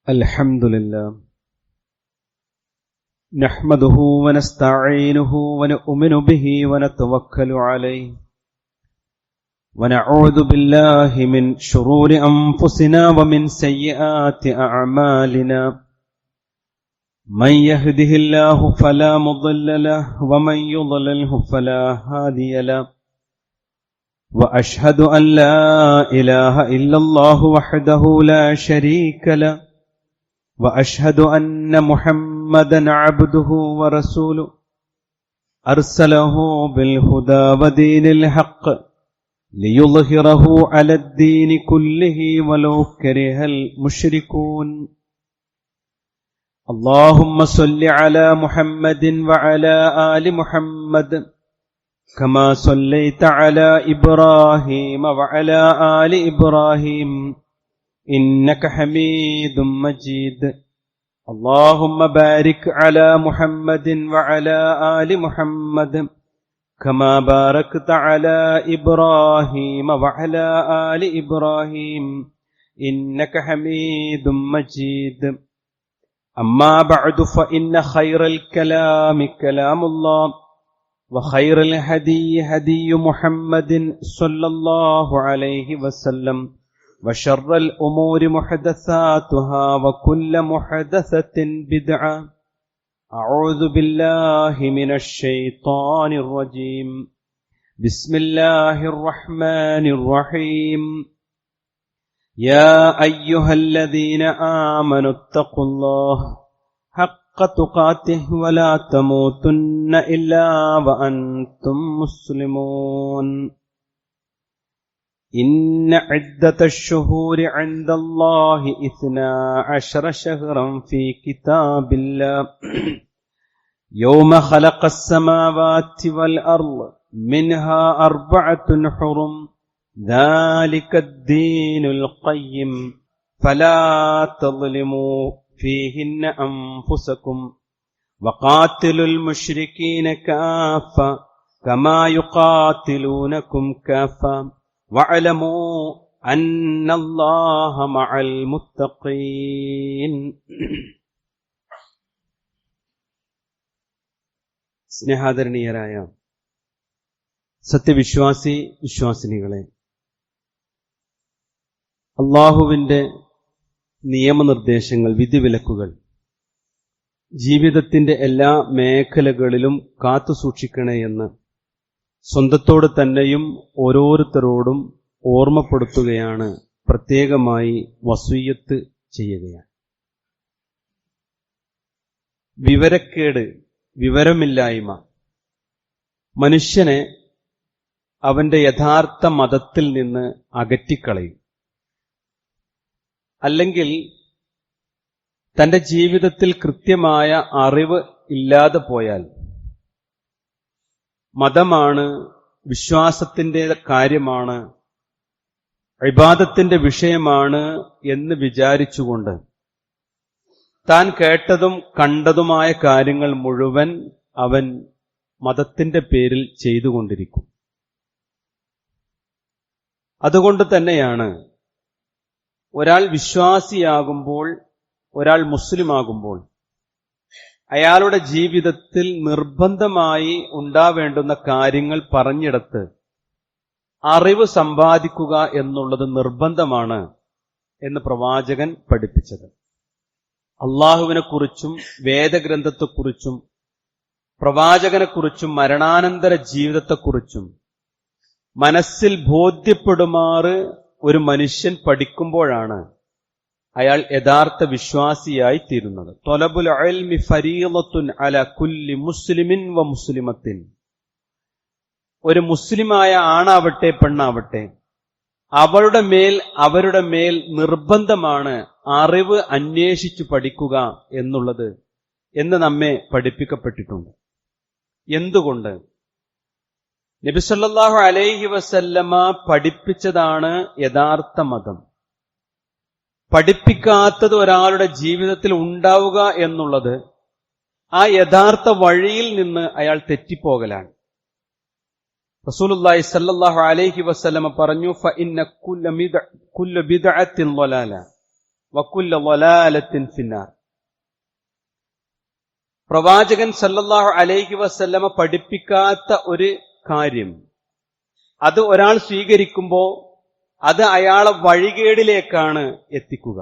الحمد لله نحمده ونستعينه ونؤمن به ونتوكل عليه ونعوذ بالله من شرور أنفسنا ومن سيئات أعمالنا من يهده الله فلا مضل له ومن يضلله فلا هادي له وأشهد أن لا إله إلا الله وحده لا شريك له وأشهد أن محمدًا عبده ورسوله أرسله بالهدى ودين الحق ليظهره على الدين كله ولو كره المشركون اللهم صل على محمد وعلى آل محمد كما صليت على إبراهيم وعلى آل إبراهيم إنك حميد مجيد اللهم بارك على محمد وعلى آل محمد كما باركت على إبراهيم وعلى آل إبراهيم إنك حميد مجيد أما بعد فإن خير الكلام كلام الله وخير الهدي هدي محمد صلى الله عليه وسلم وشر الأمور محدثاتها وكل محدثة بدعة أعوذ بالله من الشيطان الرجيم بسم الله الرحمن الرحيم يا أيها الذين آمنوا اتقوا الله حق تقاته ولا تموتن إلا وأنتم مسلمون إن عدة الشهور عند الله 12 شهرا في كتاب الله يوم خلق السماوات والأرض منها 4 حرم ذلك الدين القيم فلا تظلموا فيهن أنفسكم وقاتلوا المشركين كافة كما يقاتلونكم كافة وَاعْلَمُوا أَنَّ اللَّهَ مَعَ الْمُتَّقِينَ. സ്നേഹാദരണീയരായ വിശ്വാസിനികളെ, അല്ലാഹുവിന്റെ നിയമനിർദ്ദേശങ്ങൾ, വിധിവിലക്കുകൾ ജീവിതത്തിന്റെ എല്ലാ മേഖലകളിലും കാത്തുസൂക്ഷിക്കണേ എന്ന് സ്വന്തത്തോട് തന്നെയും ഓരോരുത്തരോടും ഓർമ്മപ്പെടുത്തുകയാണ്, പ്രത്യേകമായി വസിയ്യത്ത് ചെയ്യുകയാണ്. വിവരക്കേട്, വിവരമില്ലായ്മ മനുഷ്യനെ അവന്റെ യഥാർത്ഥ മതത്തിൽ നിന്ന് അകറ്റിക്കളയും. അല്ലെങ്കിൽ തന്റെ ജീവിതത്തിൽ കൃത്യമായ അറിവ് ഇല്ലാതെ പോയാൽ മതമാണ്, വിശ്വാസത്തിന്റെ കാര്യമാണ്, ഇബാദത്തിന്റെ വിഷയമാണ് എന്ന് വിചാരിച്ചുകൊണ്ട് താൻ കേട്ടതും കണ്ടതുമായ കാര്യങ്ങൾ മുഴുവൻ അവൻ മതത്തിന്റെ പേരിൽ ചെയ്തുകൊണ്ടിരിക്കും. അതുകൊണ്ട് തന്നെയാണ് ഒരാൾ വിശ്വാസിയാകുമ്പോൾ, ഒരാൾ മുസ്ലിമാകുമ്പോൾ അയാളുടെ ജീവിതത്തിൽ നിർബന്ധമായി ഉണ്ടാവേണ്ടുന്ന കാര്യങ്ങൾ പറഞ്ഞിടത്ത് അറിവ് സമ്പാദിക്കുക എന്നുള്ളത് നിർബന്ധമാണ് എന്ന് പ്രവാചകൻ പഠിപ്പിച്ചത്. അള്ളാഹുവിനെക്കുറിച്ചും വേദഗ്രന്ഥത്തെക്കുറിച്ചും പ്രവാചകനെക്കുറിച്ചും മരണാനന്തര ജീവിതത്തെക്കുറിച്ചും മനസ്സിൽ ബോധ്യപ്പെടുമാറ് ഒരു മനുഷ്യൻ പഠിക്കുമ്പോഴാണ് അയാൾ യഥാർത്ഥ വിശ്വാസിയായി തീരുന്നത്. ത്വലബുൽ ഇൽമി ഫരീളത്തുൻ അലാ കുല്ലി മുസ്ലിമിൻ വ മുസ്ലിമത്തിൻ. ഒരു മുസ്ലിമായ ആണാവട്ടെ പെണ്ണാവട്ടെ അവരുടെ മേൽ നിർബന്ധമാണ് അറിവ് അന്വേഷിച്ചു പഠിക്കുക എന്നുള്ളത് എന്ന് നമ്മെ പഠിപ്പിക്കപ്പെട്ടിട്ടുണ്ട്. എന്തുകൊണ്ട്? നബി സല്ലല്ലാഹു അലൈഹി വസല്ലമ പഠിപ്പിച്ചതാണ് യഥാർത്ഥ മതം. പഠിപ്പിക്കാത്തത് ഒരാളുടെ ജീവിതത്തിൽ ഉണ്ടാവുക എന്നുള്ളത് ആ യഥാർത്ഥ വഴിയിൽ നിന്ന് അയാൾ തെറ്റിപ്പോകലാണ്. റസൂലുള്ളാഹി സ്വല്ലല്ലാഹു അലൈഹി വസല്ലമ പറഞ്ഞു, ഫഇന്ന കുല്ല ബിദ്അത്തിൻ ളലാല വകുല്ല ളലാലത്തിൻ ഫിന്നാർ. പ്രവാചകൻ സല്ലല്ലാഹു അലൈഹി വസല്ലമ പഠിപ്പിക്കാത്ത ഒരു കാര്യം അത് ഒരാൾ സ്വീകരിക്കുമ്പോൾ അത് അയാളെ വഴികേടിലേക്കാണ് എത്തിക്കുക.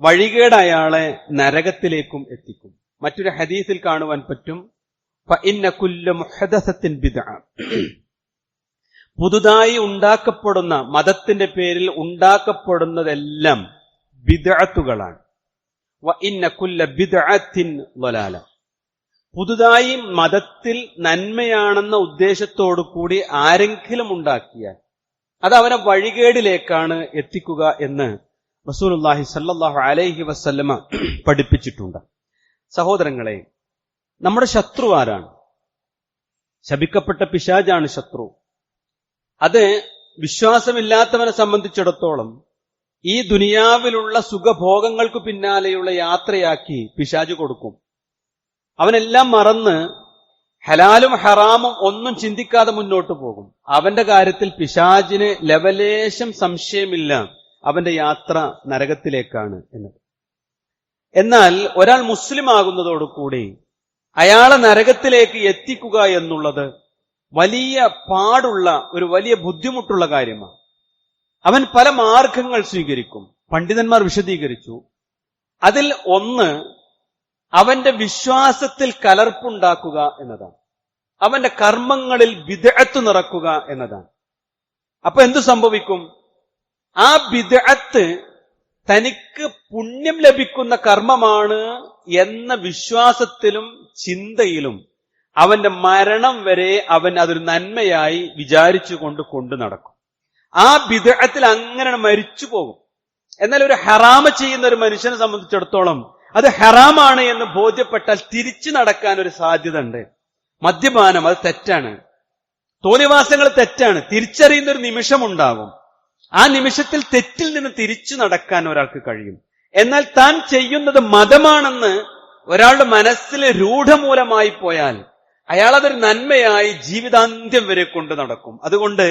വഴികേട് അയാളെ നരകത്തിലേക്കും എത്തിക്കും. മറ്റൊരു ഹദീസിൽ കാണുവാൻ പറ്റും, ഫഇന്ന കുല്ല മുഹദസത്തിൻ ബിദ്അ, പുതുതായി ഉണ്ടാക്കപ്പെടുന്ന മതത്തിന്റെ പേരിൽ ഉണ്ടാക്കപ്പെടുന്നതെല്ലാം ബിദ്അത്തുകളാണ്. വഇന്ന കുല്ല ബിദ്അത്തിൻ ളലാല, പുതുതായി മതത്തിൽ നന്മയാണെന്ന ഉദ്ദേശത്തോടു കൂടി ആരെങ്കിലും ഉണ്ടാക്കിയാൽ അത് അവനെ വഴികേടിലേക്കാണ് എത്തിക്കുക എന്ന് റസൂലുള്ളാഹി സല്ലല്ലാഹു അലൈഹി വസല്ലമ പഠിപ്പിച്ചിട്ടുണ്ട്. സഹോദരങ്ങളെ, നമ്മുടെ ശത്രു ആരാണ്? ശപിക്കപ്പെട്ട പിശാചാണ് ശത്രു. അത് വിശ്വാസമില്ലാത്തവനെ സംബന്ധിച്ചിടത്തോളം ഈ ദുനിയാവിലുള്ള സുഖഭോഗങ്ങൾക്ക് പിന്നാലെയുള്ള യാത്രയാക്കി പിശാച് കൊടുക്കും. അവനെല്ലാം മറന്ന് ഹലാലും ഹറാമും ഒന്നും ചിന്തിക്കാതെ മുന്നോട്ട് പോകും. അവന്റെ കാര്യത്തിൽ പിശാചിന് ലവലേശം സംശയമില്ല, അവന്റെ യാത്ര നരകത്തിലേക്കാണ് എന്നത്. എന്നാൽ ഒരാൾ മുസ്ലിം ആകുന്നതോടുകൂടി അയാളെ നരകത്തിലേക്ക് എത്തിക്കുക എന്നുള്ളത് വലിയ പാടുള്ള ഒരു വലിയ ബുദ്ധിമുട്ടുള്ള കാര്യമാണ്. അവൻ പല മാർഗങ്ങൾ സ്വീകരിക്കും. പണ്ഡിതന്മാർ വിശദീകരിച്ചു. അതിൽ ഒന്ന് അവന്റെ വിശ്വാസത്തിൽ കലർപ്പുണ്ടാക്കുക എന്നതാണ്. അവന്റെ കർമ്മങ്ങളിൽ ബിദ്അത്ത് നിറക്കുക എന്നതാണ്. അപ്പൊ എന്തു സംഭവിക്കും? ആ ബിദ്അത്ത് തനിക്ക് പുണ്യം ലഭിക്കുന്ന കർമ്മമാണ് എന്ന വിശ്വാസത്തിലും ചിന്തയിലും അവന്റെ മരണം വരെ അവൻ അതൊരു നന്മയായി വിചാരിച്ചുകൊണ്ട് കൊണ്ടു നടക്കും. ആ ബിദ്അത്തിൽ അങ്ങനെ മരിച്ചു പോകും. എന്നാൽ ഒരു ഹറാമ് ചെയ്യുന്ന ഒരു മനുഷ്യനെ സംബന്ധിച്ചിടത്തോളം അത് ഹറാമാണ് എന്ന് ബോധ്യപ്പെട്ടാൽ തിരിച്ചു നടക്കാൻ ഒരു സാധ്യത ഉണ്ട്. മദ്യപാനം അത് തെറ്റാണ്, തോന്നിവാസങ്ങൾ തെറ്റാണ്, തിരിച്ചറിയുന്ന ഒരു നിമിഷമുണ്ടാകും. ആ നിമിഷത്തിൽ തെറ്റിൽ നിന്ന് തിരിച്ചു നടക്കാൻ ഒരാൾക്ക് കഴിയും. എന്നാൽ താൻ ചെയ്യുന്നത് മതമാണെന്ന് ഒരാളുടെ മനസ്സിൽ രൂഢമൂലമായി പോയാൽ അയാൾ അതൊരു നന്മയായി ജീവിതാന്ത്യം വരെ കൊണ്ടു നടക്കും. അതുകൊണ്ട്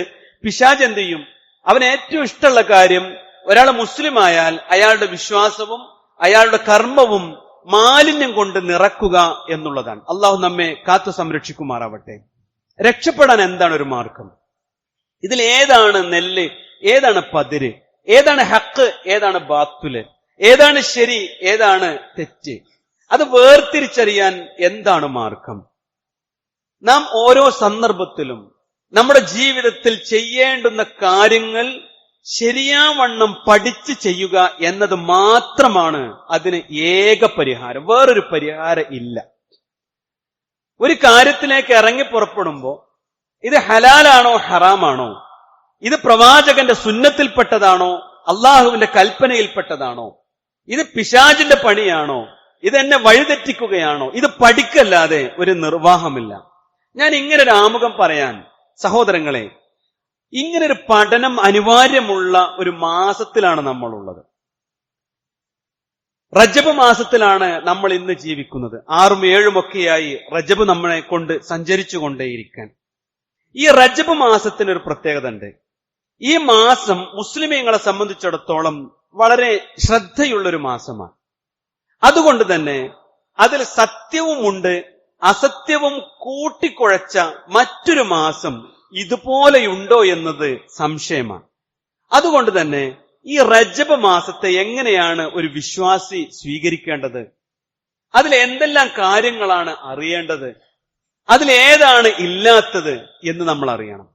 പിശാച് എന്ത് ചെയ്യും? അവന് ഏറ്റവും ഇഷ്ടമുള്ള കാര്യം ഒരാൾ മുസ്ലിം ആയാൽ അയാളുടെ വിശ്വാസവും അയാളുടെ കർമ്മവും മാലിന്യം കൊണ്ട് നിറക്കുക എന്നുള്ളതാണ്. അള്ളാഹു നമ്മെ കാത്തു സംരക്ഷിക്കുമാറാവട്ടെ. രക്ഷപ്പെടാൻ എന്താണ് ഒരു മാർഗം? ഇതിൽ ഏതാണ് നെല്ല്, ഏതാണ് പതിര്, ഏതാണ് ഹക്ക്, ഏതാണ് ബാത്തുല്, ഏതാണ് ശരി, ഏതാണ് തെറ്റ്, അത് വേർതിരിച്ചറിയാൻ എന്താണ് മാർഗം? നാം ഓരോ സന്ദർഭത്തിലും നമ്മുടെ ജീവിതത്തിൽ ചെയ്യേണ്ടുന്ന കാര്യങ്ങൾ ശരിയാവണ്ണം പഠിച്ച് ചെയ്യുക എന്നത് മാത്രമാണ് അതിന് ഏക പരിഹാരം. വേറൊരു പരിഹാരം ഇല്ല. ഒരു കാര്യത്തിലേക്ക് ഇറങ്ങി പുറപ്പെടുമ്പോ ഇത് ഹലാലാണോ ഹറാമാണോ, ഇത് പ്രവാചകന്റെ സുന്നത്തിൽപ്പെട്ടതാണോ അള്ളാഹുവിന്റെ കൽപ്പനയിൽപ്പെട്ടതാണോ, ഇത് പിശാചിന്റെ പണിയാണോ, ഇത് എന്നെ വഴിതെറ്റിക്കുകയാണോ, ഇത് പഠിക്കല്ലാതെ ഒരു നിർവാഹമില്ല. ഞാൻ ഇങ്ങനൊരു ആമുഖം പറയാൻ, സഹോദരങ്ങളെ, ഇങ്ങനൊരു പഠനം അനിവാര്യമുള്ള ഒരു മാസത്തിലാണ് നമ്മളുള്ളത്. റജബ് മാസത്തിലാണ് നമ്മൾ ഇന്ന് ജീവിക്കുന്നത്. 6ഉം 7ഉം ഒക്കെയായി റജബ് നമ്മളെ കൊണ്ട് സഞ്ചരിച്ചു കൊണ്ടേയിരിക്കാൻ. ഈ റജബ് മാസത്തിനൊരു പ്രത്യേകത ഉണ്ട്. ഈ മാസം മുസ്ലിമീങ്ങളെ സംബന്ധിച്ചിടത്തോളം വളരെ ശ്രദ്ധയുള്ളൊരു മാസമാണ്. അതുകൊണ്ട് തന്നെ അതിൽ സത്യവുമുണ്ട്, അസത്യവും കൂട്ടിക്കുഴച്ച മറ്റൊരു മാസം ഇതുപോലെയുണ്ടോ എന്നത് സംശയമാണ്. അതുകൊണ്ട് തന്നെ ഈ റജബ് മാസത്തെ എങ്ങനെയാണ് ഒരു വിശ്വാസി സ്വീകരിക്കേണ്ടത്? അതിൽ എന്തെല്ലാം കാര്യങ്ങളാണ് അറിയേണ്ടത്? അതിലേതാണ് ഇല്ലാത്തത് എന്ന് നമ്മൾ അറിയണം.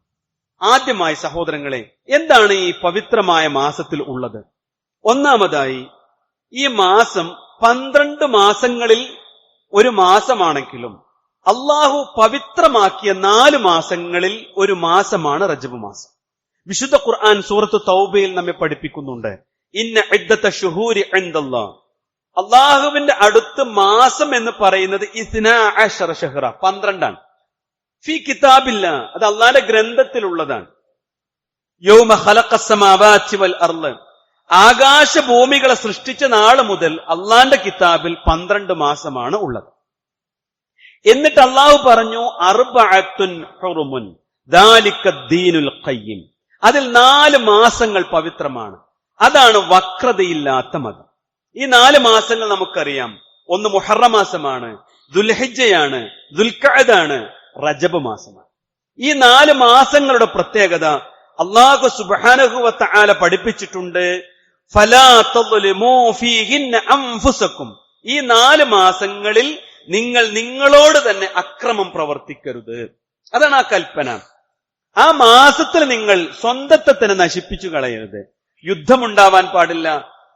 ആദ്യമായി സഹോദരങ്ങളെ, എന്താണ് ഈ പവിത്രമായ മാസത്തിൽ ഉള്ളത്? ഒന്നാമതായി, ഈ മാസം 12 മാസങ്ങളിൽ ഒരു മാസമാണെങ്കിലും അള്ളാഹു പവിത്രമാക്കിയ 4 മാസങ്ങളിൽ ഒരു മാസമാണ് റജബ് മാസം. വിശുദ്ധ ഖുർആൻ സൂറത്ത് തൗബയിൽ നമ്മെ പഠിപ്പിക്കുന്നുണ്ട്, ഇന്ന ഇദ്ദത ശുഹൂരി ഇൻദല്ലാഹ്, അള്ളാഹുവിന്റെ അടുത്ത് മാസം എന്ന് പറയുന്നത് 12 ഷഹ്റ, 12 ഫീ കിതാബില്ല, അത് അള്ളാന്റെ ഗ്രന്ഥത്തിലുള്ളതാണ്. യൗമ ഖലഖസ് സമാവാതി വൽ അർള്, ആകാശഭൂമികളെ സൃഷ്ടിച്ച നാള് മുതൽ അള്ളാന്റെ കിതാബിൽ 12 മാസമാണ് ഉള്ളത്. എന്നിട്ട് അള്ളാഹു പറഞ്ഞു, അർബഅത്തുൻ ഹുറുമുൻ ദാലിക ദീനുൽ ഖയ്യിം, അതിൽ 4 മാസങ്ങൾ പവിത്രമാണ്. അതാണ് വക്രതയില്ലാത്ത മതം. ഈ 4 മാസങ്ങൾ നമുക്കറിയാം. ഒന്ന് മുഹറം മാസമാണ്, ദുൽഹിജ്ജയാണ്, ദുൽഖഅദാണ്, റജബ് മാസമാണ്. ഈ 4 മാസങ്ങളുടെ പ്രത്യേകത അല്ലാഹു സുബ്ഹാനഹു വ തആല പഠിപ്പിച്ചിട്ടുണ്ട്. ഫലാ തദ്ലിമൂ ഫീഹിന്ന അൻഫുസകും. ഈ 4 മാസങ്ങളിൽ നിങ്ങൾ നിങ്ങളോട് തന്നെ അക്രമം പ്രവർത്തിക്കരുത്. അതാണ് ആ കൽപ്പന. ആ മാസത്തിൽ നിങ്ങൾ സ്വന്തത്തെ തന്നെ നശിപ്പിച്ചു കളയരുത്. യുദ്ധമുണ്ടാവാൻ പാടില്ല.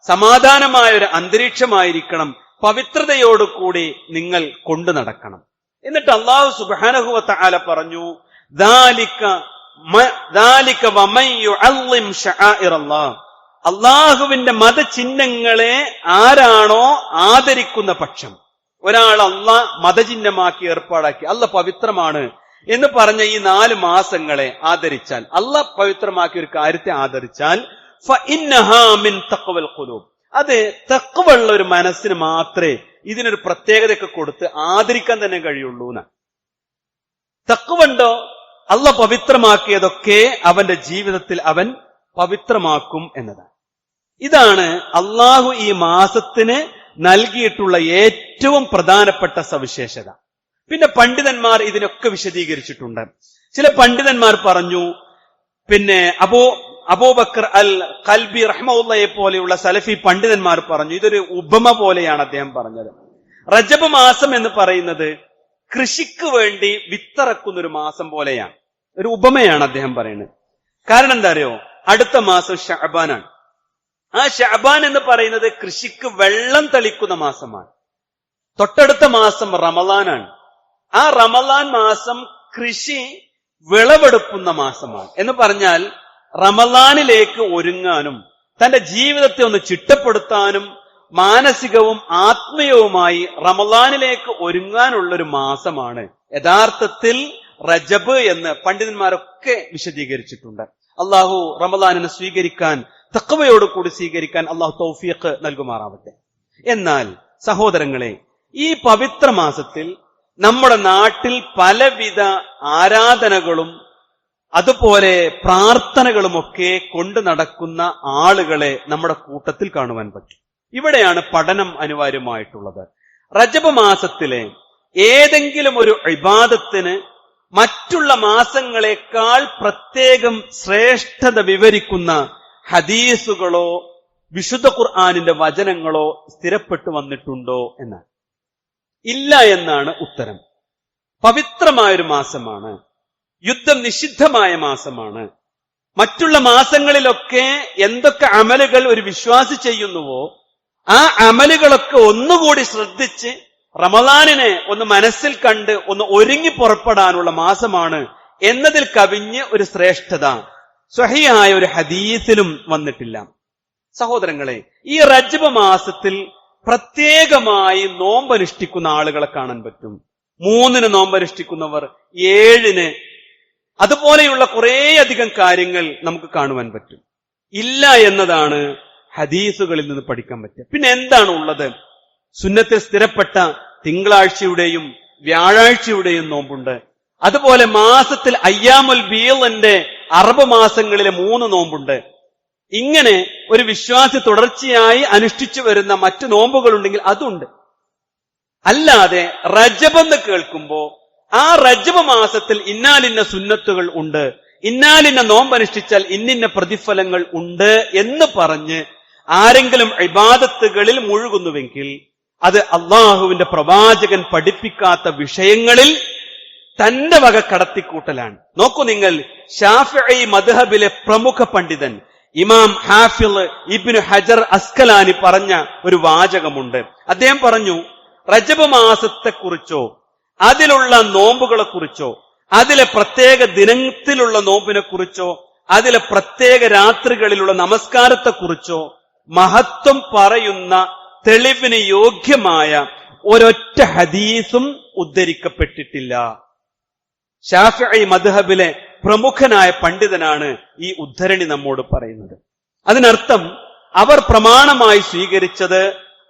സമാധാനമായ ഒരു അന്തരീക്ഷമായിരിക്കണം. പവിത്രതയോടുകൂടി നിങ്ങൾ കൊണ്ടു നടക്കണം. എന്നിട്ട് അല്ലാഹു സുബ്ഹാനഹു വ തആല പറഞ്ഞു, ദാലിക വമൻ യുഅല്ലിം ശആഇറല്ലാഹ്. അല്ലാഹുവിന്റെ മതചിഹ്നങ്ങളെ ആരാണോ ആദരിക്കുന്ന പക്ഷം, ഒരാൾ അല്ലാഹ് മതചിഹ്നമാക്കി ഏർപ്പാടാക്കി, അല്ലാഹ് പവിത്രമാണ് എന്ന് പറഞ്ഞ ഈ 4 മാസങ്ങളെ ആദരിച്ചാൽ, അല്ലാഹ് പവിത്രമാക്കിയ ഒരു കാര്യത്തെ ആദരിച്ചാൽ, ഫഇന്നഹാ മിൻ തഖ്വൽ ഖുലൂബ്, അത് തഖ്വയുള്ള ഒരു മനസ്സിന് മാത്രമേ ഇതിനൊരു പ്രത്യേകതയൊക്കെ കൊടുത്ത് ആദരിക്കാൻ തന്നെ കഴിയുള്ളൂ എന്നാണ്. തഖ്വണ്ടോ, അല്ലാഹ് പവിത്രമാക്കിയതൊക്കെ അവന്റെ ജീവിതത്തിൽ അവൻ പവിത്രമാക്കും എന്നതാണ്. ഇതാണ് അല്ലാഹു ഈ മാസത്തിന് നൽകിയിട്ടുള്ള ഏറ്റവും പ്രധാനപ്പെട്ട സവിശേഷത. പിന്നെ പണ്ഡിതന്മാർ ഇതിനൊക്കെ വിശദീകരിച്ചിട്ടുണ്ട്. ചില പണ്ഡിതന്മാർ പറഞ്ഞു, പിന്നെ അബൂബക്കർ അൽ ഖൽബി റഹ്മഹുള്ളയെ പോലെയുള്ള സലഫി പണ്ഡിതന്മാർ പറഞ്ഞു, ഇതൊരു ഉപമ പോലെയാണ് അദ്ദേഹം പറഞ്ഞത്. റജബ് മാസം എന്ന് പറയുന്നത് കൃഷിക്ക് വേണ്ടി വിത്തിറക്കുന്ന ഒരു മാസം പോലെയാണ്. ഒരു ഉപമയാണ് അദ്ദേഹം പറയുന്നത്. കാരണം എന്താ അറിയോ, അടുത്ത മാസം ശഅബാനാണ്. ആ ശഅബാൻ എന്ന് പറയുന്നത് കൃഷിക്ക് വെള്ളം തളിക്കുന്ന മാസമാണ്. തൊട്ടടുത്ത മാസം റമളാനാണ്. ആ റമളാൻ മാസം കൃഷി വിളവെടുക്കുന്ന മാസമാണ്. എന്ന് പറഞ്ഞാൽ റമളാനിലേക്ക് ഒരുങ്ങാനും തന്റെ ജീവിതത്തെ ഒന്ന് ചിട്ടപ്പെടുത്താനും മാനസികവും ആത്മീയവുമായി റമളാനിലേക്ക് ഒരുങ്ങാനുള്ളൊരു മാസമാണ് യഥാർത്ഥത്തിൽ റജബ് എന്ന് പണ്ഡിതന്മാരൊക്കെ വിശദീകരിച്ചിട്ടുണ്ട്. അള്ളാഹു റമളാനിനെ സ്വീകരിക്കാൻ, തഖ്വയോടുകൂടി സ്വീകരിക്കാൻ അള്ളാഹു തൗഫീഖ് നൽകുമാറാവട്ടെ. എന്നാൽ സഹോദരങ്ങളെ, ഈ പവിത്ര മാസത്തിൽ നമ്മുടെ നാട്ടിൽ പലവിധ ആരാധനകളും അതുപോലെ പ്രാർത്ഥനകളുമൊക്കെ കൊണ്ടു നടക്കുന്ന ആളുകളെ നമ്മുടെ കൂട്ടത്തിൽ കാണുവാൻ പറ്റും. ഇവിടെയാണ് പഠനം അനിവാര്യമായിട്ടുള്ളത്. റജബ് മാസത്തിലെ ഏതെങ്കിലും ഒരു ഇബാദത്തിന് മറ്റുള്ള മാസങ്ങളെക്കാൾ പ്രത്യേകം ശ്രേഷ്ഠത വിവരിക്കുന്ന ഹദീസുകളോ വിശുദ്ധ ഖുർആനിന്റെ വചനങ്ങളോ സ്ഥിരപ്പെട്ടു വന്നിട്ടുണ്ടോ എന്നാണ്. ഇല്ല എന്നാണ് ഉത്തരം. പവിത്രമായൊരു മാസമാണ്, യുദ്ധം നിഷിദ്ധമായ മാസമാണ്. മറ്റുള്ള മാസങ്ങളിലൊക്കെ എന്തൊക്കെ അമലുകൾ ഒരു വിശ്വാസി ചെയ്യുന്നുവോ ആ അമലുകളൊക്കെ ഒന്നുകൂടി ശ്രദ്ധിച്ച് റമളാനിനെ ഒന്ന് മനസ്സിൽ കണ്ട് ഒന്ന് ഒരുങ്ങി പുറപ്പെടാനുള്ള മാസമാണ് എന്നതിൽ കവിഞ്ഞ് ഒരു ശ്രേഷ്ഠത സ്വഹീഹായ ഒരു ഹദീസിലും വന്നിട്ടില്ല. സഹോദരങ്ങളെ, ഈ റജബ് മാസത്തിൽ പ്രത്യേകമായി നോമ്പനുഷ്ഠിക്കുന്ന ആളുകളെ കാണാൻ പറ്റും. 3 നോമ്പനുഷ്ഠിക്കുന്നവർ, 7, അതുപോലെയുള്ള കുറേയധികം കാര്യങ്ങൾ നമുക്ക് കാണുവാൻ പറ്റും. ഇല്ല എന്നതാണ് ഹദീസുകളിൽ നിന്ന് പഠിക്കാൻ പറ്റുക. പിന്നെ എന്താണ് ഉള്ളത്? സുന്നത്തിൽ സ്ഥിരപ്പെട്ട തിങ്കളാഴ്ചയുടെയും വ്യാഴാഴ്ചയുടെയും നോമ്പുണ്ട്. അതുപോലെ മാസത്തിൽ അയ്യാമുൽ ബീളിന്റെ അറബ് മാസങ്ങളിലെ 3 നോമ്പുണ്ട്. ഇങ്ങനെ ഒരു വിശ്വാസി തുടർച്ചയായി അനുഷ്ഠിച്ചു വരുന്ന മറ്റു നോമ്പുകളുണ്ടെങ്കിൽ അതുണ്ട്. അല്ലാതെ റജബ് എന്ന് കേൾക്കുമ്പോ ആ റജബ് മാസത്തിൽ ഇന്നാലിന്ന സുന്നത്തുകൾ ഉണ്ട്, ഇന്നാലിന്ന നോമ്പനുഷ്ഠിച്ചാൽ ഇന്നിന്ന പ്രതിഫലങ്ങൾ ഉണ്ട് എന്ന് പറഞ്ഞ് ആരെങ്കിലും ഇബാദത്തുകളിൽ മുഴുകുന്നുവെങ്കിൽ അത് അള്ളാഹുവിന്റെ പ്രവാചകൻ പഠിപ്പിക്കാത്ത വിഷയങ്ങളിൽ തന്റെ വക കടത്തിക്കൂട്ടലാണ്. നോക്കൂ നിങ്ങൾ, ശാഫിഈ മദ്ഹബിലെ പ്രമുഖ പണ്ഡിതൻ ഇമാം ഹാഫിള് ഇബ്നു ഹജർ അസ്കലാനി പറഞ്ഞ ഒരു വാചകമുണ്ട്. അദ്ദേഹം പറഞ്ഞു, റജബ് മാസത്തെക്കുറിച്ചോ അതിലുള്ള നോമ്പുകളെ കുറിച്ചോ അതിലെ പ്രത്യേക ദിനത്തിലുള്ള നോമ്പിനെ കുറിച്ചോ അതിലെ പ്രത്യേക രാത്രികളിലുള്ള നമസ്കാരത്തെക്കുറിച്ചോ മഹത്വം പറയുന്ന തെളിവിന് യോഗ്യമായ ഒരൊറ്റ ഹദീസും ഉദ്ധരിക്കപ്പെട്ടിട്ടില്ല. ശാഫിഈ മദ്ഹബിലെ പ്രമുഖനായ പണ്ഡിതനാണ് ഈ ഉദ്ധരണി നമ്മോട് പറയുന്നത്. അതിനർത്ഥം അവർ പ്രമാണമായി സ്വീകരിച്ചത്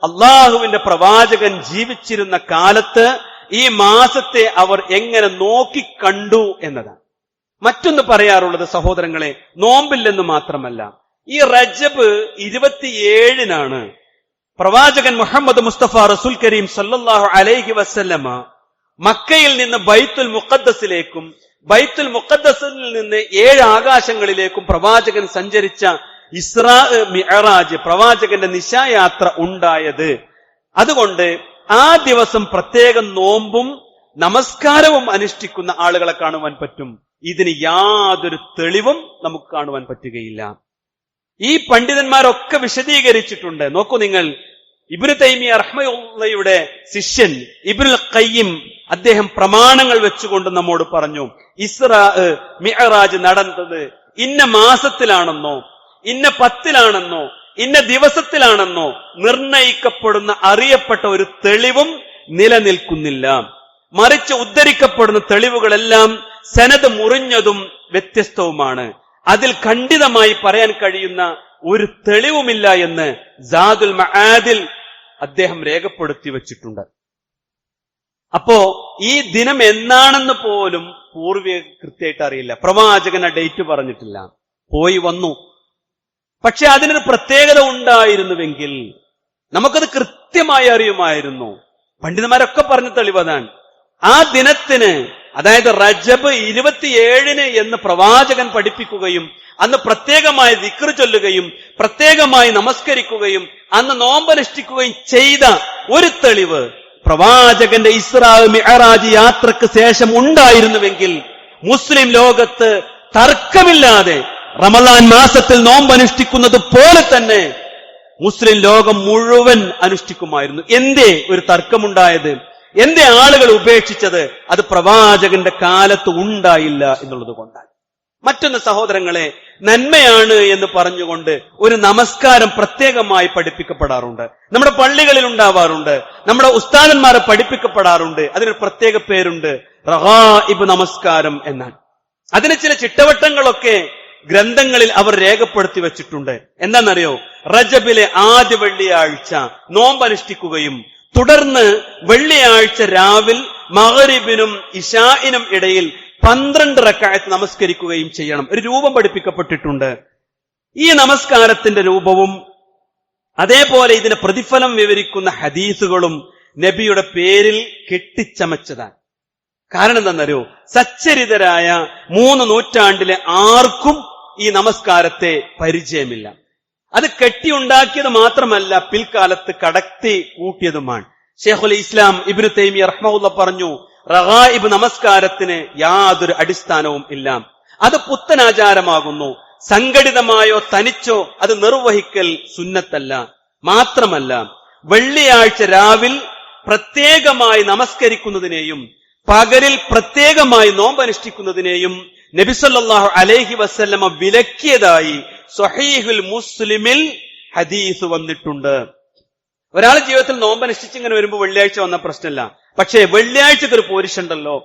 അള്ളാഹുവിന്റെ പ്രവാചകൻ ജീവിച്ചിരുന്ന കാലത്ത് ഈ മാസത്തെ അവർ എങ്ങനെ നോക്കിക്കണ്ടു എന്നതാണ്. മറ്റൊന്ന് പറയാറുള്ളത് സഹോദരങ്ങളെ, നോമ്പില്ലെന്ന് മാത്രമല്ല, ഈ റജബ് 27-നാണ് പ്രവാചകൻ മുഹമ്മദ് മുസ്തഫ റസൂൽ കരീം സല്ലല്ലാഹു അലൈഹി വസല്ലമ മക്കയിൽ നിന്ന് ബൈത്തുൽ മുഖദ്ദസിലേക്കും ബൈത്തുൽ മുഖദ്ദസിൽ നിന്ന് 7 ആകാശങ്ങളിലേക്കും പ്രവാചകൻ സഞ്ചരിച്ച ഇസ്രാ മിഅ്റാജ്, പ്രവാചകന്റെ നിശായാത്ര ഉണ്ടായത്. അതുകൊണ്ട് ആ ദിവസം പ്രത്യേകം നോമ്പും നമസ്കാരവും അനുഷ്ഠിക്കുന്ന ആളുകളെ കാണുവാൻ പറ്റും. ഇതിന് യാതൊരു തെളിവും നമുക്ക് കാണുവാൻ പറ്റുകയില്ല. ഈ പണ്ഡിതന്മാരൊക്കെ വിശദീകരിച്ചിട്ടുണ്ട്. നോക്കൂ നിങ്ങൾ, ഇബ്നു തൈമിയ റഹ്മത്തുള്ളാഹിയുടെ ശിഷ്യൻ ഇബ്നുൽ ഖയ്യിം അദ്ദേഹം പ്രമാണങ്ങൾ വെച്ചുകൊണ്ട് നമ്മോട് പറഞ്ഞു, ഇസ്രാ മിഅ്റാജ് നടന്നത് ഇന്ന മാസത്തിലാണെന്നോ ഇന്ന 10-ലാണെന്നോ ഇന്ന ദിവസത്തിലാണെന്നോ നിർണയിക്കപ്പെടുന്ന അറിയപ്പെട്ട ഒരു തെളിവും നിലനിൽക്കുന്നില്ല. മറിച്ച് ഉദ്ധരിക്കപ്പെടുന്ന തെളിവുകളെല്ലാം സനദ് മുറിഞ്ഞതും വ്യത്യസ്തവുമാണ്. അതിൽ ഖണ്ഡിതമായി പറയാൻ കഴിയുന്ന ഒരു തെളിവുമില്ല എന്ന് സാദുൽ മആദിൽ അദ്ദേഹം രേഖപ്പെടുത്തി വച്ചിട്ടുണ്ട്. അപ്പോ ഈ ദിനം എന്നാണെന്ന് പോലും പൂർവിക കൃത്യമായിട്ട് അറിയില്ല. പ്രവാചകൻ ആ ഡേറ്റ് പറഞ്ഞിട്ടില്ല, പോയി വന്നു. പക്ഷെ അതിനൊരു പ്രത്യേകത ഉണ്ടായിരുന്നുവെങ്കിൽ നമുക്കത് കൃത്യമായി അറിയുമായിരുന്നു. പണ്ഡിതന്മാരൊക്കെ പറഞ്ഞ തെളിവതാണ്. ആ ദിനത്തിന്, അതായത് റജബ് 27-ന് എന്ന് പ്രവാചകൻ പഠിപ്പിക്കുകയും അന്ന് പ്രത്യേകമായി ദിക്ർ ചൊല്ലുകയും പ്രത്യേകമായി നമസ്കരിക്കുകയും അന്ന് നോമ്പനുഷ്ഠിക്കുകയും ചെയ്ത ഒരു തെളിവ് പ്രവാചകന്റെ ഇസ്രാ മിഅ്റാജ് യാത്രക്ക് ശേഷം ഉണ്ടായിരുന്നുവെങ്കിൽ മുസ്ലിം ലോകത്ത് തർക്കമില്ലാതെ റമളാൻ മാസത്തിൽ നോമ്പനുഷ്ഠിക്കുന്നത് പോലെ തന്നെ മുസ്ലിം ലോകം മുഴുവൻ അനുഷ്ഠിക്കുമായിരുന്നു. എന്തേ ഒരു തർക്കമുണ്ടായത്? എന്തേ ആളുകൾ ഉപേക്ഷിച്ചത്? അത് പ്രവാചകന്റെ കാലത്ത് ഉണ്ടായില്ല എന്നുള്ളത് കൊണ്ടാണ്. മറ്റൊന്ന് സഹോദരങ്ങളെ, നന്മയാണ് എന്ന് പറഞ്ഞുകൊണ്ട് ഒരു നമസ്കാരം പ്രത്യേകമായി പഠിപ്പിക്കപ്പെടാറുണ്ട്. നമ്മുടെ പള്ളികളിൽ ഉണ്ടാവാറുണ്ട്, നമ്മുടെ ഉസ്താദന്മാരെ പഠിപ്പിക്കപ്പെടാറുണ്ട്. അതിനൊരു പ്രത്യേക പേരുണ്ട്, റഗാഇബ് നമസ്കാരം എന്നാണ്. അതിന് ചില ചിട്ടവട്ടങ്ങളൊക്കെ ഗ്രന്ഥങ്ങളിൽ അവർ രേഖപ്പെടുത്തി വെച്ചിട്ടുണ്ട്. എന്താണെന്നറിയോ? റജബിലെ ആദ്യ വെള്ളിയാഴ്ച നോമ്പനുഷ്ഠിക്കുകയും തുടർന്ന് വെള്ളിയാഴ്ച രാവിൽ മഗ്രിബിനും ഇശാഇനും ഇടയിൽ 12 റക്അത്ത് നമസ്കരിക്കുകയും ചെയ്യണം. ഒരു രൂപം പഠിപ്പിക്കപ്പെട്ടിട്ടുണ്ട്. ഈ നമസ്കാരത്തിന്റെ രൂപവും അതേപോലെ ഇതിന് പ്രതിഫലം വിവരിക്കുന്ന ഹദീസുകളും നബിയുടെ പേരിൽ കെട്ടിച്ചമച്ചതാണ്. കാരണം എന്താണെന്നറിയോ? സച്ചരിതരായ 3 നൂറ്റാണ്ടിലെ ആർക്കും ഈ നമസ്കാരത്തെ പരിചയമില്ല. അത് കെട്ടിയുണ്ടാക്കിയത് മാത്രമല്ല, പിൽക്കാലത്ത് കടത്തി കൂട്ടിയതുമാണ്. ശൈഖുൽ ഇസ്ലാം ഇബ്നു തൈമിയ റഹ്മത്തുള്ളാഹി പറഞ്ഞു, റഗാഇബ് നമസ്കാരത്തിന് യാതൊരു അടിസ്ഥാനവും ഇല്ല. അത് പുത്തനാചാരമാകുന്നു. സംഘടിതമായോ തനിച്ചോ അത് നിർവഹിക്കൽ സുന്നത്തല്ല. മാത്രമല്ല, വെള്ളിയാഴ്ച രാവിൽ പ്രത്യേകമായി നമസ്കരിക്കുന്നതിനെയും പകലിൽ പ്രത്യേകമായി നോമ്പനുഷ്ഠിക്കുന്നതിനെയും നബി സല്ലല്ലാഹു അലൈഹി വസല്ലമ വിലക്കിയതായി സ്വഹീഹുൽ മുസ്ലിമിൽ ഹദീസ് വന്നിട്ടുണ്ട്. ഒരാൾ ജീവിതത്തിൽ നോമ്പനുഷ്ഠിച്ചിങ്ങനെ വരുമ്പോൾ വെള്ളിയാഴ്ച വന്ന പ്രശ്നമില്ല. പക്ഷേ വെള്ളിയാഴ്ചക്ക് ഒരു പോരിഷുണ്ടല്ലോ,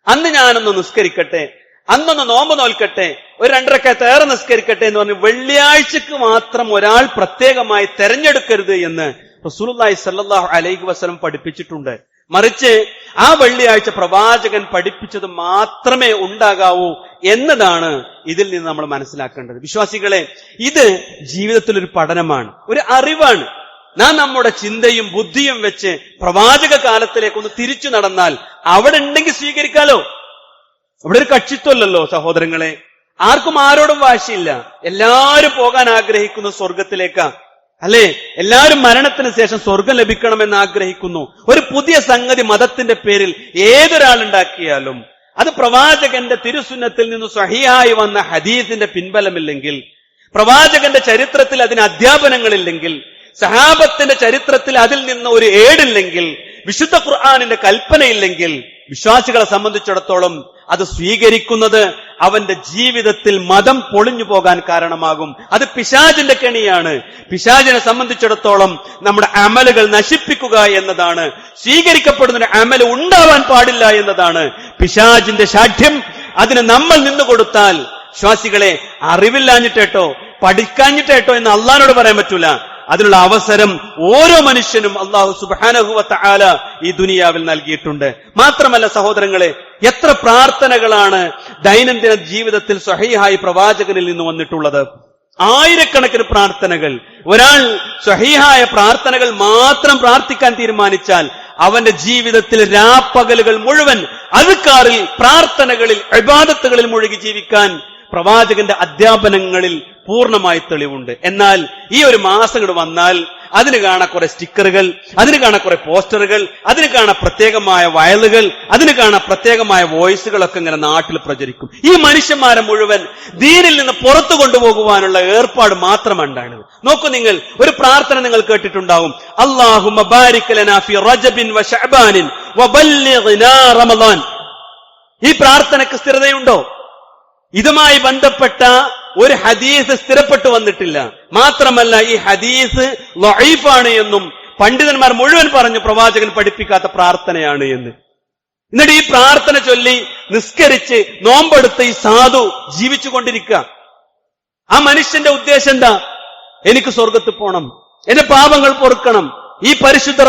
അന്ന് ഞാനൊന്ന് നിസ്കരിക്കട്ടെ, അന്നൊന്ന് നോമ്പ് നോൽക്കട്ടെ, ഒരു 2 റക്അത്ത് ഏറെ നിസ്കരിക്കട്ടെ എന്ന് പറഞ്ഞ് വെള്ളിയാഴ്ചക്ക് മാത്രം ഒരാൾ പ്രത്യേകമായി തെരഞ്ഞെടുക്കരുത് എന്ന് റസൂലുള്ളാഹി സ്വല്ലല്ലാഹു അലൈഹി വസല്ലം പഠിപ്പിച്ചിട്ടുണ്ട്. മറിച്ച് ആ വെള്ളിയാഴ്ച പ്രവാചകൻ പഠിപ്പിച്ചത് മാത്രമേ ഉണ്ടാകാവൂ എന്നതാണ് ഇതിൽ നിന്ന് നമ്മൾ മനസ്സിലാക്കേണ്ടത്. വിശ്വാസികളെ, ഇത് ജീവിതത്തിൽ ഒരു പഠനമാണ്, ഒരു അറിവാണ്. നാം നമ്മുടെ ചിന്തയും ബുദ്ധിയും വെച്ച് പ്രവാചക കാലത്തിലേക്കൊന്ന് തിരിച്ചു നടന്നാൽ അവിടെ ഉണ്ടെങ്കിൽ സ്വീകരിക്കാലോ. അവിടെ ഒരു കക്ഷിത്വമല്ലല്ലോ സഹോദരങ്ങളെ. ആർക്കും ആരോടും വാശിയില്ല. എല്ലാവരും പോകാൻ ആഗ്രഹിക്കുന്ന സ്വർഗത്തിലേക്കാ, അല്ലെ? എല്ലാവരും മരണത്തിന് ശേഷം സ്വർഗം ലഭിക്കണമെന്ന് ആഗ്രഹിക്കുന്നു. ഒരു പുതിയ സംഗതി മതത്തിന്റെ പേരിൽ ഏതൊരാളുണ്ടാക്കിയാലും അത് പ്രവാചകന്റെ തിരുസുന്നത്തിൽ നിന്ന് സ്വഹീഹായി വന്ന ഹദീസിന്റെ പിൻബലമില്ലെങ്കിൽ, പ്രവാചകന്റെ ചരിത്രത്തിൽ അതിന് അധ്യാപനങ്ങളില്ലെങ്കിൽ, സഹാബത്തിന്റെ ചരിത്രത്തിൽ അതിൽ നിന്ന് ഒരു ഏടില്ലെങ്കിൽ, വിശുദ്ധ ഖുർആനിന്റെ കൽപ്പനയില്ലെങ്കിൽ, വിശ്വാസികളെ സംബന്ധിച്ചിടത്തോളം അത് സ്വീകരിക്കുന്നത് അവന്റെ ജീവിതത്തിൽ മതം പൊളിഞ്ഞു പോകാൻ കാരണമാകും. അത് പിശാചിന്റെ കെണിയാണ്. പിശാചിനെ സംബന്ധിച്ചിടത്തോളം നമ്മുടെ അമലുകൾ നശിപ്പിക്കുക എന്നതാണ്, സ്വീകരിക്കപ്പെടുന്ന അമല് ഉണ്ടാവാൻ പാടില്ല എന്നതാണ് പിശാചിന്റെ ശാഠ്യം. അതിന് നമ്മൾ നിന്നുകൊടുത്താൽ, വിശ്വാസികളെ, അറിവില്ലാഞ്ഞിട്ടേട്ടോ പഠിക്കാഞ്ഞിട്ടേട്ടോ എന്ന് അള്ളാഹിനോട് പറയാൻ പറ്റൂല. അതിനുള്ള അവസരം ഓരോ മനുഷ്യനും അല്ലാഹു സുബ്ഹാനഹു വ തആല ഈ ദുനിയാവിൽ നൽകിയിട്ടുണ്ട്. മാത്രമല്ല സഹോദരങ്ങളെ, എത്ര പ്രാർത്ഥനകളാണ് ദൈനംദിന ജീവിതത്തിൽ സ്വഹീഹായി പ്രവാചകനിൽ നിന്ന് വന്നിട്ടുള്ളത്. ആയിരക്കണക്കിന് പ്രാർത്ഥനകൾ. ഒരാൾ സ്വഹീഹായ പ്രാർത്ഥനകൾ മാത്രം പ്രാർത്ഥിക്കാൻ തീരുമാനിച്ചാൽ അവന്റെ ജീവിതത്തിൽ രാപ്പകലുകൾ മുഴുവൻ അദ്കാറിൽ, പ്രാർത്ഥനകളിൽ, ഇബാദത്തുകളിൽ മുഴുകി ജീവിക്കാൻ പ്രവാചകന്റെ അധ്യാപനങ്ങളിൽ പൂർണ്ണമായി തെളിവുണ്ട്. എന്നാൽ ഈ ഒരു മാസം കൂടെ വന്നാൽ അതിന് കാണാൻ കുറെ സ്റ്റിക്കറുകൾ, അതിന് കാണാൻ കുറെ പോസ്റ്ററുകൾ, അതിന് കാണാൻ പ്രത്യേകമായ വയലുകൾ, അതിന് കാണാൻ പ്രത്യേകമായ വോയിസുകളൊക്കെ ഇങ്ങനെ നാട്ടിൽ പ്രചരിക്കും. ഈ മനുഷ്യന്മാരെ മുഴുവൻ ദീനിൽ നിന്ന് പുറത്തു കൊണ്ടുപോകുവാനുള്ള ഏർപ്പാട് മാത്രമുണ്ടാണ്. നോക്കൂ, നിങ്ങൾ ഒരു പ്രാർത്ഥന നിങ്ങൾ കേട്ടിട്ടുണ്ടാവും, അല്ലാഹുമ്മ ബാരിക് ലനാ ഫി റജബിൻ വ ശഅബാനിൻ വബല്ലിഗ്നാ റമളാൻ. ഈ പ്രാർത്ഥനയ്ക്ക് സ്ഥിരതയുണ്ടോ? ഇതുമായി ബന്ധപ്പെട്ട ഒരു ഹദീസ് സ്ഥിരപ്പെട്ടു വന്നിട്ടില്ല. മാത്രമല്ല ഈ ഹദീസ് ളഈഫാണ് എന്നും പണ്ഡിതന്മാർ മുഴുവൻ പറഞ്ഞു പ്രവാചകൻ പഠിപ്പിക്കാത്ത പ്രാർത്ഥനയാണ് എന്ന്. എന്നിട്ട് ഈ പ്രാർത്ഥന ചൊല്ലി നിസ്കരിച്ച് നോമ്പെടുത്ത് ഈ സാധു ജീവിച്ചു കൊണ്ടിരിക്കുക. ആ മനുഷ്യന്റെ ഉദ്ദേശം എന്താ? എനിക്ക് സ്വർഗത്തിൽ പോണം, എന്റെ പാപങ്ങൾ പൊറുക്കണം, ഈ പരിശുദ്ധ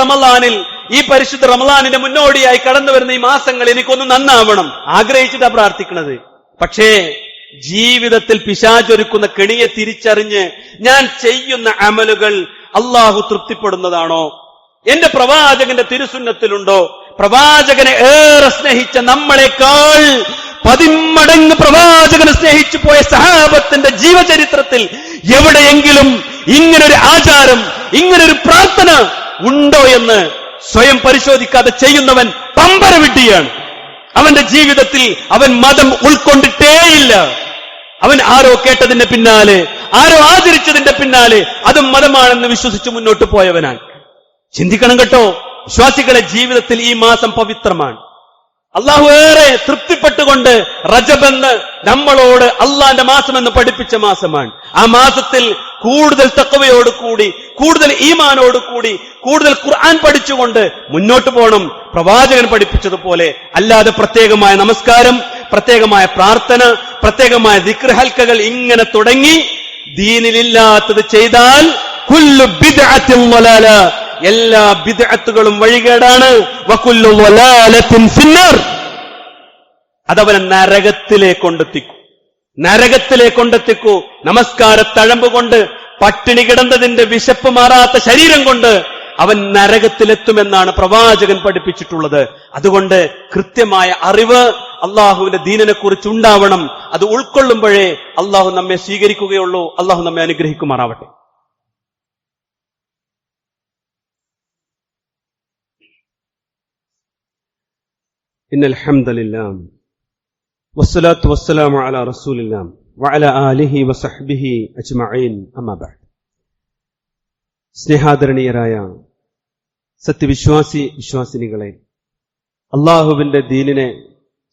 റമളാനിന്റെ മുന്നോടിയായി കടന്നു വരുന്ന ഈ മാസങ്ങൾ എനിക്കൊന്ന് നന്നാവണം, ആഗ്രഹിച്ചിട്ടാ പ്രാർത്ഥിക്കുന്നത്. പക്ഷേ ജീവിതത്തിൽ പിശാചൊരുക്കുന്ന കെണിയെ തിരിച്ചറിഞ്ഞ് ഞാൻ ചെയ്യുന്ന അമലുകൾ അള്ളാഹു തൃപ്തിപ്പെടുന്നതാണോ, എന്റെ പ്രവാചകന്റെ തിരുസുന്നത്തിലുണ്ടോ? പ്രവാചകനെ ഏറെ സ്നേഹിച്ച നമ്മളെക്കാൾ 10 മടങ്ങ് പ്രവാചകനെ സ്നേഹിച്ചു പോയ സഹാബത്തിന്റെ ജീവചരിത്രത്തിൽ എവിടെയെങ്കിലും ഇങ്ങനൊരു ആചാരം, ഇങ്ങനൊരു പ്രാർത്ഥന ഉണ്ടോ എന്ന് സ്വയം പരിശോധിക്കാതെ ചെയ്യുന്നവൻ പമ്പരവിഡ്ഢിയാണ്. അവന്റെ ജീവിതത്തിൽ അവൻ മതം ഉൾക്കൊണ്ടിട്ടേയില്ല. അവൻ ആരോ കേട്ടതിന്റെ പിന്നാലെ, ആരോ ആചരിച്ചതിന്റെ പിന്നാലെ അതും മതമാണെന്ന് വിശ്വസിച്ച് മുന്നോട്ട് പോയവനാണ്. ചിന്തിക്കണം കേട്ടോ വിശ്വാസികളെ, ജീവിതത്തിൽ ഈ മാസം പവിത്രമാണ്. അള്ളാഹു ഏറെ തൃപ്തിപ്പെട്ടുകൊണ്ട് റജബെന്ന് നമ്മളോട് അള്ളാന്റെ മാസമെന്ന് പഠിപ്പിച്ച മാസമാണ്. ആ മാസത്തിൽ കൂടുതൽ തഖ്വയോടുകൂടി, കൂടുതൽ ഈമാനോടുകൂടി, കൂടുതൽ ഖുർആൻ പഠിച്ചുകൊണ്ട് മുന്നോട്ട് പോകണം, പ്രവാചകൻ പഠിപ്പിച്ചതുപോലെ. അല്ലാതെ പ്രത്യേകമായ നമസ്കാരം, പ്രത്യേകമായ പ്രാർത്ഥന, പ്രത്യേകമായ ദിക്ർ ഹൽക്കകൾ ഇങ്ങനെ തുടങ്ങി ദീനിലില്ലാത്തത് ചെയ്താൽ കുല്ലു ബിദ്അത്തിൻ ളലാല, എല്ലാ ബിദ്അത്തുകളും വഴികേടാണ്. വകുല്ലു ളലാലത്തിൻ ഫിന്നാർ, അതവനെ നരകത്തിലേക്ക് കൊണ്ടെത്തിക്കൂ. നമസ്കാരത്തഴമ്പ് കൊണ്ട്, പട്ടിണി കിടന്നതിന്റെ വിശപ്പ് മാറാത്ത ശരീരം കൊണ്ട് അവൻ നരകത്തിലെത്തുമെന്നാണ് പ്രവാചകൻ പഠിപ്പിച്ചിട്ടുള്ളത്. അതുകൊണ്ട് കൃത്യമായ അറിവ് അള്ളാഹുവിന്റെ ദീനിനെ കുറിച്ച് ഉണ്ടാവണം. അത് ഉൾക്കൊള്ളുമ്പോഴേ അള്ളാഹു നമ്മെ സ്വീകരിക്കുകയുള്ളൂ. അള്ളാഹു നമ്മെ അനുഗ്രഹിക്കുമാറാവട്ടെ. ഇന്നൽ ഹംദലില്ലാഹ് വസ്സലാത്തു വസ്സലാമു അലാ റസൂലില്ലാഹ് വഅലാ ആലിഹി വസഹ്ബിഹി അജ്മഈൻ. അമ്മാ ബഅദ്. സ്നേഹാദരണീയരായ വിശ്വാസിനികളെ, അള്ളാഹുവിന്റെ ദീനിനെ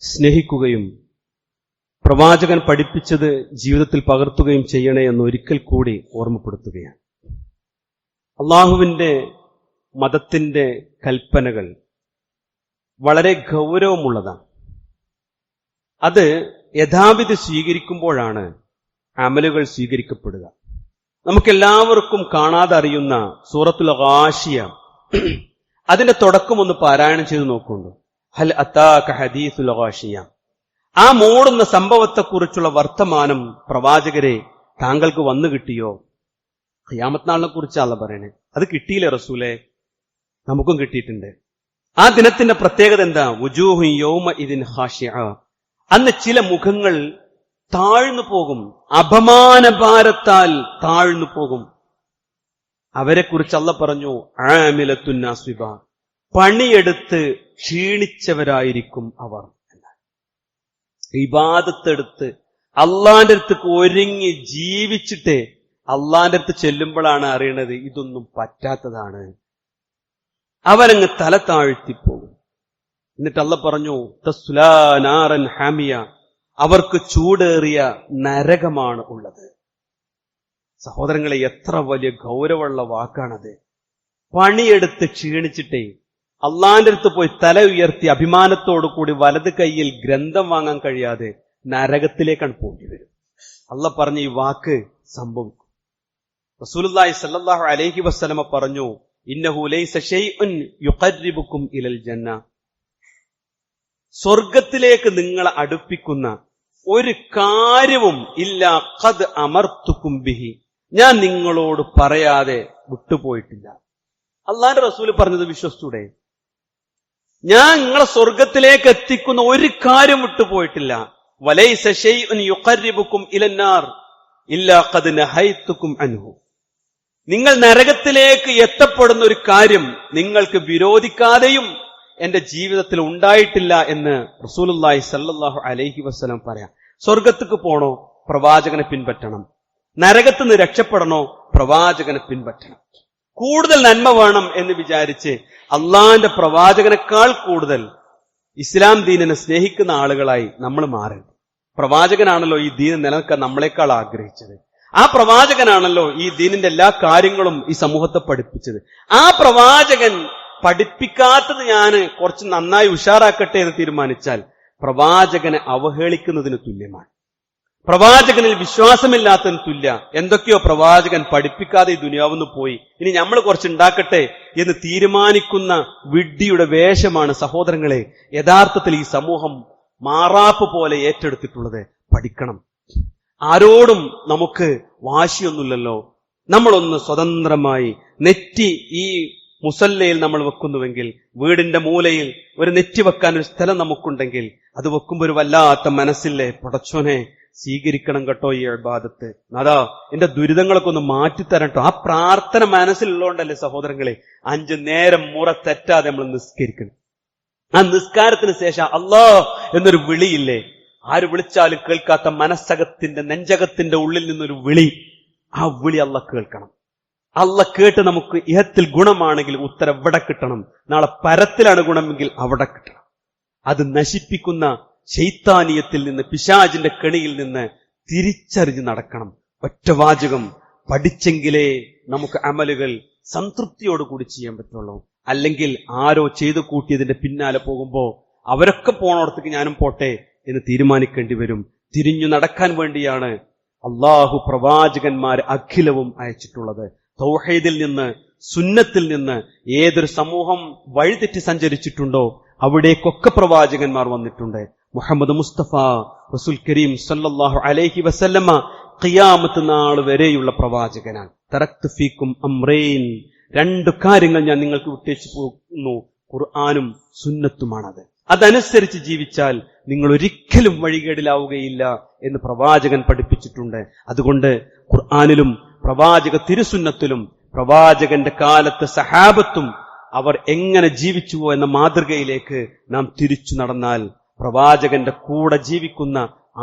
സ്നേഹിക്കുകയും പ്രവാചകൻ പഠിപ്പിച്ചത് ജീവിതത്തിൽ പകർത്തുകയും ചെയ്യണേ എന്ന് ഒരിക്കൽ കൂടി ഓർമ്മപ്പെടുത്തുകയാണ്. അള്ളാഹുവിന്റെ മതത്തിന്റെ കൽപ്പനകൾ വളരെ ഗൗരവമുള്ളതാണ്. അത് യഥാവിധി സ്വീകരിക്കുമ്പോഴാണ് അമലുകൾ സ്വീകരിക്കപ്പെടുക. നമുക്കെല്ലാവർക്കും കാണാതെ അറിയുന്ന സൂറത്തുൽ ഗാശിയ, അതിന്റെ തുടക്കം ഒന്ന് പാരായണം ചെയ്ത് നോക്കുന്നുണ്ട്. ഹൽ അതാക ഹദീസുൽ ഗാശിയ. ആ മൂടുന്ന സംഭവത്തെക്കുറിച്ചുള്ള വർത്തമാനം പ്രവാചകരെ താങ്കൾക്ക് വന്നു കിട്ടിയോ? ഖിയാമത്ത് നാളിനെ കുറിച്ചാണ് പറയണേ. അത് കിട്ടിയില്ലേ റസൂലേ? നമുക്കും കിട്ടിയിട്ടുണ്ട്. ആ ദിനത്തിന്റെ പ്രത്യേകത എന്താ? വുജൂഹു യൗമ ഇദിൻ ഖാശിഅ. അന്ന് ചില മുഖങ്ങൾ താഴ്ന്നു പോകും, അപമാനഭാരത്താൽ താഴ്ന്നു പോകും. അവരെക്കുറിച്ച് അല്ലാഹ് പറഞ്ഞു, ആമിലത്തുൻ നാസിബ, പണിയെടുത്ത് ക്ഷീണിച്ചവരായിരിക്കും അവർ. ഇബാദത്തെടുത്ത് അള്ളാന്റെ അടുത്തേക്ക് ഒരുങ്ങി ജീവിച്ചിട്ട് അള്ളാന്റെ അടുത്ത് ചെല്ലുമ്പോഴാണ് അറിയണത് ഇതൊന്നും പറ്റാത്തതാണ്. അവനങ്ങ് തല താഴ്ത്തിപ്പോകും. എന്നിട്ട് അല്ലാഹ് പറഞ്ഞു, തസ്ലാ നാറൻ ഹാമിയ, അവർക്ക് ചൂടേറിയ നരകമാണ് ഉള്ളത്. സഹോദരങ്ങളെ, എത്ര വലിയ ഗൗരവമുള്ള വാക്കാണത്. പണിയെടുത്ത് ക്ഷീണിച്ചിട്ടേ അള്ളാന്റെ അടുത്ത് പോയി തല ഉയർത്തി അഭിമാനത്തോടു കൂടി വലത് കൈയിൽ ഗ്രന്ഥം വാങ്ങാൻ കഴിയാതെ നരകത്തിലേക്കാണ് പോകേണ്ടി വരും. അല്ലാഹ് പറഞ്ഞ ഈ വാക്ക് സംഭവിക്കും. റസൂലുള്ളാഹി സ്വല്ലല്ലാഹു അലൈഹി വസല്ലമ പറഞ്ഞു, ഇന്നഹു ലൈസ ശൈഉൻ യുഖർരിബുക്കും ഇലൽ ജന്ന. സ്വർഗത്തിലേക്ക് നിങ്ങളെ അടുപ്പിക്കുന്ന ഒരു കാര്യവും ഇല്ല ഖദ് അമർത്തുക്കും ബിഹി, ഞാൻ നിങ്ങളോട് പറയാതെ വിട്ടുപോയിട്ടില്ല. അള്ളാന്റെ റസൂല് പറഞ്ഞത് വിശ്വസിച്ചൂടെ? ഞാൻ നിങ്ങളെ സ്വർഗത്തിലേക്ക് എത്തിക്കുന്ന ഒരു കാര്യം വിട്ടുപോയിട്ടില്ല. വലൈസ ശൈഉൻ യുഖർരിബുക്കും ഇലന്നാർ ഇല്ലാ ഖദ് നഹൈതുക്കും അൻഹു. നിങ്ങൾ നരകത്തിലേക്ക് എത്തപ്പെടുന്ന ഒരു കാര്യം നിങ്ങൾക്ക് വിരോധിക്കാതെയും എന്റെ ജീവിതത്തിൽ ഉണ്ടായിട്ടില്ല എന്ന് റസൂലുള്ളാഹി സ്വല്ലല്ലാഹു അലൈഹി വസല്ലം പറയാം. സ്വർഗത്തേക്ക് പോണോ? പ്രവാചകനെ പിൻപറ്റണം. നരകത്തിൽ നിന്ന് രക്ഷപ്പെടണോ? പ്രവാചകനെ പിൻപറ്റണം. കൂടുതൽ നന്മ വേണം എന്ന് വിചാരിച്ച് അള്ളാന്റെ പ്രവാചകനേക്കാൾ കൂടുതൽ ഇസ്ലാം ദീനിനെ സ്നേഹിക്കുന്ന ആളുകളായി നമ്മൾ മാറരുത്. പ്രവാചകനാണല്ലോ ഈ ദീൻ നിലനിൽക്കാൻ നമ്മളെക്കാൾ ആഗ്രഹിച്ചത്. ആ പ്രവാചകനാണല്ലോ ഈ ദീനിന്റെ എല്ലാ കാര്യങ്ങളും ഈ സമൂഹത്തെ പഠിപ്പിച്ചത്. ആ പ്രവാചകൻ പഠിപ്പിക്കാത്തത് ഞാൻ കുറച്ച് നന്നായി ഉഷാറാക്കട്ടെ എന്ന് തീരുമാനിച്ചാൽ പ്രവാചകനെ അവഹേളിക്കുന്നതിന് തുല്യമാണ്. പ്രവാചകനിൽ വിശ്വാസമില്ലാത്തതിന് തുല്യ. എന്തൊക്കെയോ പ്രവാചകൻ പഠിപ്പിക്കാതെ ഈ ദുനിയാവുന്ന് പോയി, ഇനി നമ്മൾ കുറച്ച് ഉണ്ടാക്കട്ടെ എന്ന് തീരുമാനിക്കുന്ന വിഡ്ഢിയുടെ വേഷമാണ് സഹോദരങ്ങളെ യഥാർത്ഥത്തിൽ ഈ സമൂഹം മാറാപ്പ് പോലെ ഏറ്റെടുത്തിട്ടുള്ളത്. പഠിക്കണം. ആരോടും നമുക്ക് വാശിയൊന്നുമില്ലല്ലോ. നമ്മളൊന്ന് സ്വതന്ത്രമായി നെറ്റി ഈ മുസല്ലയിൽ നമ്മൾ വെക്കുന്നുവെങ്കിൽ, വീടിന്റെ മൂലയിൽ ഒരു നെറ്റി വെക്കാൻ ഒരു സ്ഥലം നമുക്കുണ്ടെങ്കിൽ, അത് വെക്കുമ്പോ ഒരു വല്ലാത്ത മനസ്സില്ലേ, പടച്ചോനെ സ്വീകരിക്കണം കേട്ടോ ഈ ഇബാദത്ത്, അതാ എന്റെ ദുരിതങ്ങളൊക്കെ ഒന്ന് മാറ്റിത്തരണം കേട്ടോ. ആ പ്രാർത്ഥന മനസ്സിലുള്ളതുകൊണ്ടല്ലേ സഹോദരങ്ങളെ 5 നേരം മുറ തെറ്റാതെ നമ്മൾ നിസ്കരിക്കണം. ആ നിസ്കാരത്തിന് ശേഷം അല്ലാഹ് എന്നൊരു വിളിയില്ലേ, ആര് വിളിച്ചാലും കേൾക്കാത്ത മനസ്സകത്തിന്റെ നെഞ്ചകത്തിന്റെ ഉള്ളിൽ നിന്നൊരു വിളി, ആ വിളി അല്ലാഹ് കേൾക്കണം. അല്ലാഹ് കേട്ട് നമുക്ക് ഇഹത്തിൽ ഗുണമാണെങ്കിൽ ഉത്തരം ഇവിടെ കിട്ടണം, നാളെ പരത്തിലാണ് ഗുണമെങ്കിൽ അവിടെ കിട്ടണം. അത് നശിപ്പിക്കുന്ന ശൈത്താനീയത്തിൽ നിന്ന്, പിശാചിന്റെ കെണിയിൽ നിന്ന് തിരിച്ചറിഞ്ഞ് നടക്കണം. ഒറ്റ വാചകം പഠിച്ചെങ്കിലേ നമുക്ക് അമലുകൾ സംതൃപ്തിയോടുകൂടി ചെയ്യാൻ പറ്റുള്ളൂ. അല്ലെങ്കിൽ ആരോ ചെയ്തു കൂട്ടിയതിന്റെ പിന്നാലെ പോകുമ്പോ അവരൊക്കെ പോണോടത്തേക്ക് ഞാനും പോട്ടെ എന്ന് തീരുമാനിക്കേണ്ടി വരും. തിരിഞ്ഞു നടക്കാൻ വേണ്ടിയാണ് അള്ളാഹു പ്രവാചകന്മാരെ അഖിലവും അയച്ചിട്ടുള്ളത്. തൗഹീദിൽ നിന്ന്, സുന്നത്തിൽ നിന്ന് ഏതൊരു സമൂഹം വഴിതെറ്റി സഞ്ചരിച്ചിട്ടുണ്ടോ അവിടേക്കൊക്കെ പ്രവാചകന്മാർ വന്നിട്ടുണ്ട്. മുഹമ്മദ് മുസ്തഫ റസൂൽ കരീം സല്ലല്ലാഹു അലൈഹി വസല്ലമ ഖിയാമത്ത് നാൾ വരെയുള്ള പ്രവാചകനാണ്. തറക്തു ഫീക്കും അംറൈൻ, 2 കാര്യങ്ങൾ ഞാൻ നിങ്ങൾക്ക് വിട്ടേച്ചു പോകുന്നു, ഖുർആനും സുന്നത്തുമാണത്. അതനുസരിച്ച് ജീവിച്ചാൽ നിങ്ങൾ ഒരിക്കലും വഴികേടിലാവുകയില്ല എന്ന് പ്രവാചകൻ പഠിപ്പിച്ചിട്ടുണ്ട്. അതുകൊണ്ട് ഖുർആനിലും പ്രവാചക തിരുസുന്നത്തിലും പ്രവാചകന്റെ കാലത്ത് സഹാബത്തും അവർ എങ്ങനെ ജീവിച്ചുവോ എന്ന മാതൃകയിലേക്ക് നാം തിരിച്ചു നടന്നാൽ പ്രവാചകന്റെ കൂടെ ജീവിക്കുന്ന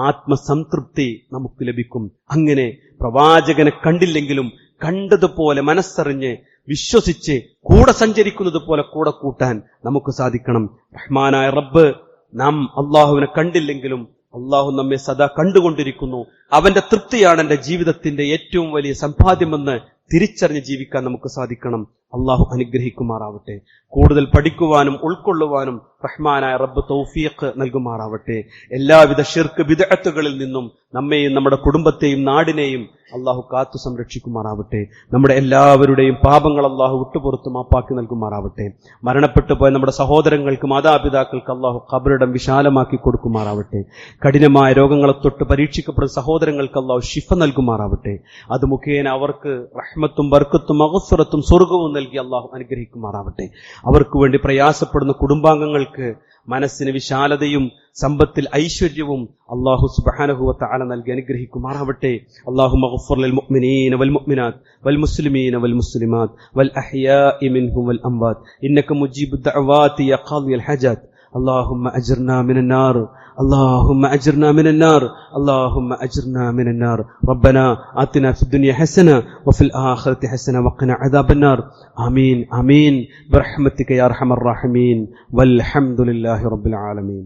ആത്മസംതൃപ്തി നമുക്ക് ലഭിക്കും. അങ്ങനെ പ്രവാചകനെ കണ്ടില്ലെങ്കിലും കണ്ടതുപോലെ മനസ്സറിഞ്ഞ് വിശ്വസിച്ച് കൂടെ സഞ്ചരിക്കുന്നത് പോലെ കൂടെ കൂട്ടാൻ നമുക്ക് സാധിക്കണം. റഹ്മാനായ റബ്ബ് നാം അള്ളാഹുവിനെ കണ്ടില്ലെങ്കിലും അള്ളാഹു നമ്മെ സദാ കണ്ടുകൊണ്ടിരിക്കുന്നു. അവന്റെ തൃപ്തിയാണ് എന്റെ ജീവിതത്തിന്റെ ഏറ്റവും വലിയ സമ്പാദ്യമെന്ന് തിരിച്ചറിഞ്ഞ് ജീവിക്കാൻ നമുക്ക് സാധിക്കണം. അള്ളാഹു അനുഗ്രഹിക്കുമാറാവട്ടെ. കൂടുതൽ പഠിക്കുവാനും ഉൾക്കൊള്ളുവാനും റഹ്മാനായ റബ്ബ് തൗഫീഖ് നൽകുമാറാവട്ടെ. എല്ലാവിധ ശിർക്ക് ബിദ്അത്തുകളിൽ നിന്നും നമ്മെയും നമ്മുടെ കുടുംബത്തെയും നാടിനെയും അള്ളാഹു കാത്തു സംരക്ഷിക്കുമാറാവട്ടെ. നമ്മുടെ എല്ലാവരുടെയും പാപങ്ങൾ അള്ളാഹു വിട്ടുപുറത്ത് മാപ്പാക്കി നൽകുമാറാവട്ടെ. മരണപ്പെട്ടു പോയ നമ്മുടെ സഹോദരങ്ങൾക്ക്, മാതാപിതാക്കൾക്ക് അള്ളാഹു ഖബറിടം വിശാലമാക്കി കൊടുക്കുമാറാവട്ടെ. കഠിനമായ രോഗങ്ങളെ തൊട്ട് പരീക്ഷിക്കപ്പെടുന്ന സഹോദരങ്ങൾക്ക് അള്ളാഹു ശിഫ നൽകുമാറാവട്ടെ. അത് മുഖേന അവർക്ക് റഹ്മത്തും ബർക്കത്തും മഗ്ഫിറത്തും സ്വർഗവും നൽകി അള്ളാഹു അനുഗ്രഹിക്കുമാറാവട്ടെ. അവർക്ക് വേണ്ടി പ്രയാസപ്പെടുന്ന കുടുംബാംഗങ്ങൾക്ക് മനസ്സിന് വിശാലതയും സമ്പത്തിൽ ഐശ്വര്യവും അല്ലാഹു സുബ്ഹാനഹു വ തആല നൽകി അനുഗ്രഹിക്കുമാറാവട്ടെ. അല്ലാഹുമ്മ ഗഫിർ ലിൽ മുഅ്മിനീന വൽ മുഅ്മിനാത്ത് വൽ മുസ്ലിമീന വൽ മുസ്ലിമാത്ത് വൽ അഹ്യാഇ മിൻഹും വൽ അംവാത് ഇന്നക മുജീബുദ് ദഅവാതി യാ ഖാദിയൽ ഹജാത്ത്. اللهم أجرنا من النار، اللهم أجرنا من النار، اللهم أجرنا من النار. ربنا آتنا في الدنيا حسنة وفي الآخرة حسنة وقنا عذاب النار. آمين آمين برحمتك يا أرحم الراحمين والحمد لله رب العالمين.